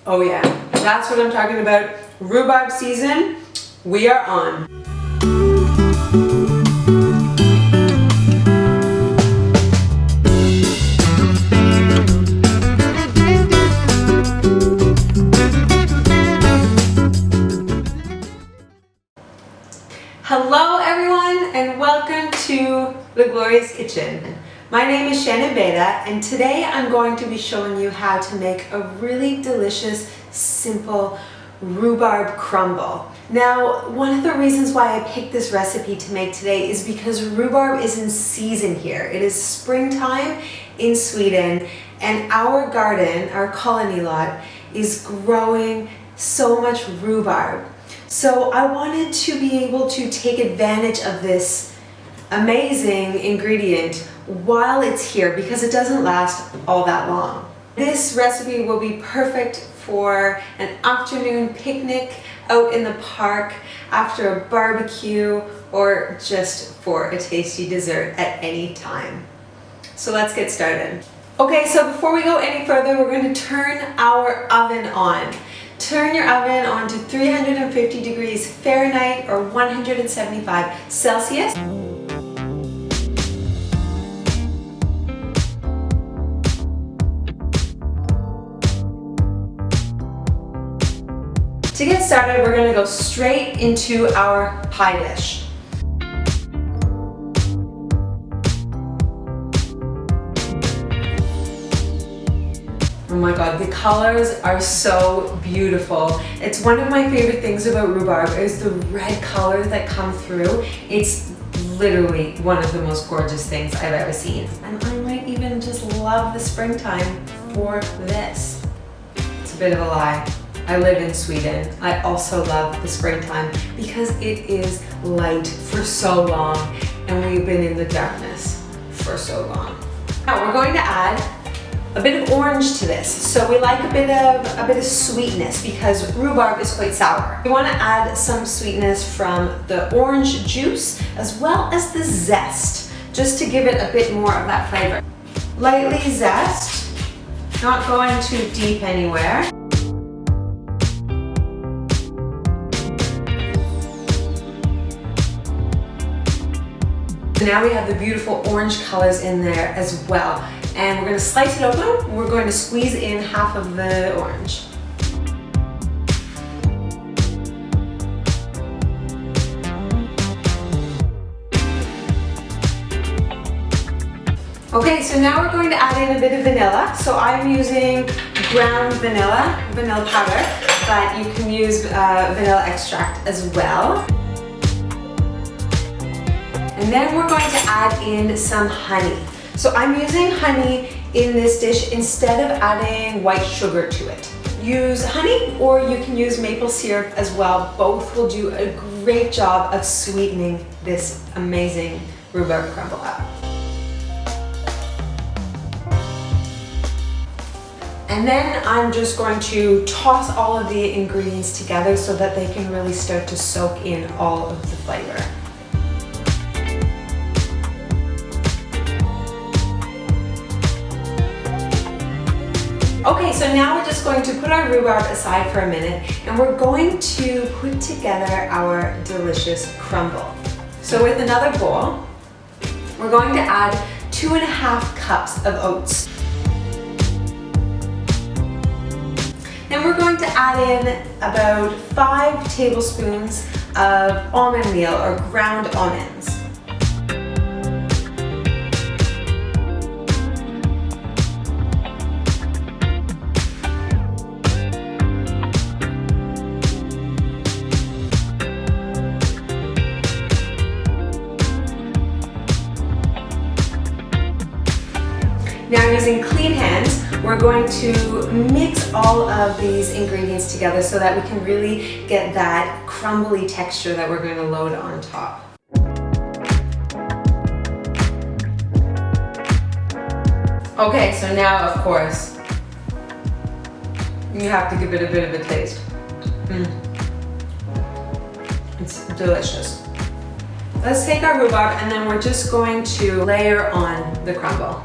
Oh yeah, that's what I'm talking about. Rhubarb season, we are on. Hello everyone and welcome to The Glorious Kitchen. My name is Shannon and today I'm going to be showing you how to make a really delicious, simple rhubarb crumble. Now, one of the reasons why I picked this recipe to make today is because rhubarb is in season here. It is springtime in Sweden and our garden, our colony lot, is growing so much rhubarb. So I wanted to be able to take advantage of this amazing ingredient while it's here because it doesn't last all that long. This recipe will be perfect for an afternoon picnic out in the park, after a barbecue, or just for a tasty dessert at any time. So let's get started. Okay, so before we go any further, we're going to turn our oven on. Turn your oven on to 350 degrees Fahrenheit or 175 Celsius. To get started, we're going to go straight into our pie dish. Oh my god, the colors are so beautiful. It's one of my favorite things about rhubarb is the red color that comes through. It's literally one of the most gorgeous things I've ever seen. And I might even just love the springtime for this. It's a bit of a lie. I live in Sweden. I also love the springtime because it is light for so long and we've been in the darkness for so long. Now we're going to add a bit of orange to this. So we like a bit of sweetness because rhubarb is quite sour. We want to add some sweetness from the orange juice as well as the zest, just to give it a bit more of that flavor. Lightly zest, not going too deep anywhere. Now we have the beautiful orange colors in there as well. And we're going to slice it open. We're going to squeeze in half of the orange. Okay, so now we're going to add in a bit of vanilla. So I'm using ground vanilla powder, but you can use vanilla extract as well. And then we're going to add in some honey. So I'm using honey in this dish instead of adding white sugar to it. Use honey or you can use maple syrup as well. Both will do a great job of sweetening this amazing rhubarb crumble up. And then I'm just going to toss all of the ingredients together so that they can really start to soak in all of the flavor. Okay, so now we're just going to put our rhubarb aside for a minute and we're going to put together our delicious crumble. So with another bowl, we're going to add 2.5 cups of oats. Then we're going to add in about 5 tablespoons of almond meal or ground almonds. Now using clean hands, we're going to mix all of these ingredients together so that we can really get that crumbly texture that we're going to load on top. Okay, so now of course, you have to give it a bit of a taste. It's delicious. Let's take our rhubarb and then we're just going to layer on the crumble.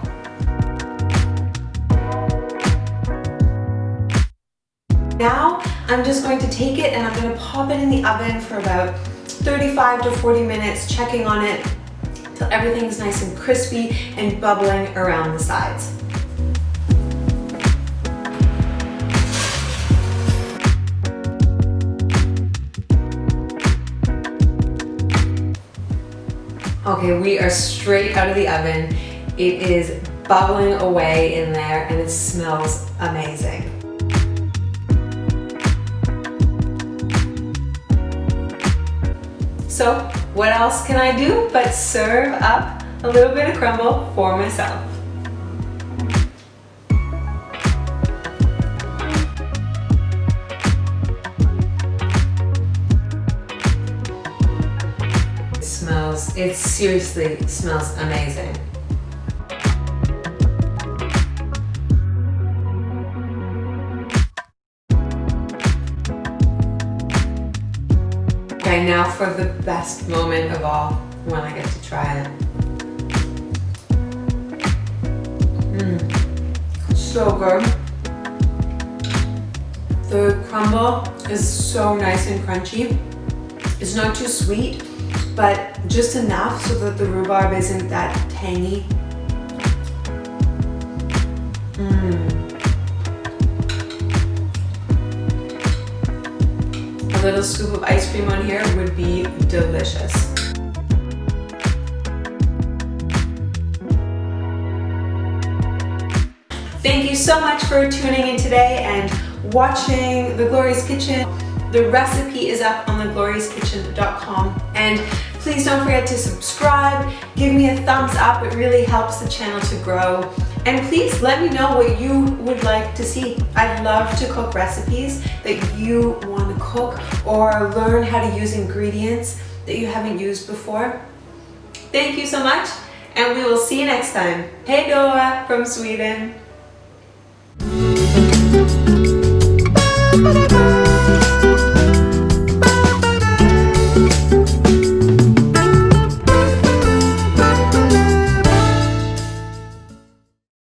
Now I'm just going to take it and I'm going to pop it in the oven for about 35 to 40 minutes, checking on it till everything's nice and crispy and bubbling around the sides. Okay, we are straight out of the oven. It is bubbling away in there and it smells amazing. So what else can I do but serve up a little bit of crumble for myself? It seriously smells amazing. Okay, now for the best moment of all, when I get to try it. So good. The crumble is so nice and crunchy. It's not too sweet, but just enough so that the rhubarb isn't that tangy. A little scoop of ice cream on here would be delicious. Thank you so much for tuning in today and watching The Glorious Kitchen. The recipe is up on thegloriouskitchen.com, and please don't forget to subscribe, give me a thumbs up, it really helps the channel to grow, and please let me know what you would like to see. I'd love to cook recipes that you want to cook or learn how to use ingredients that you haven't used before. Thank you so much, and we will see you next time. Hej då from Sweden!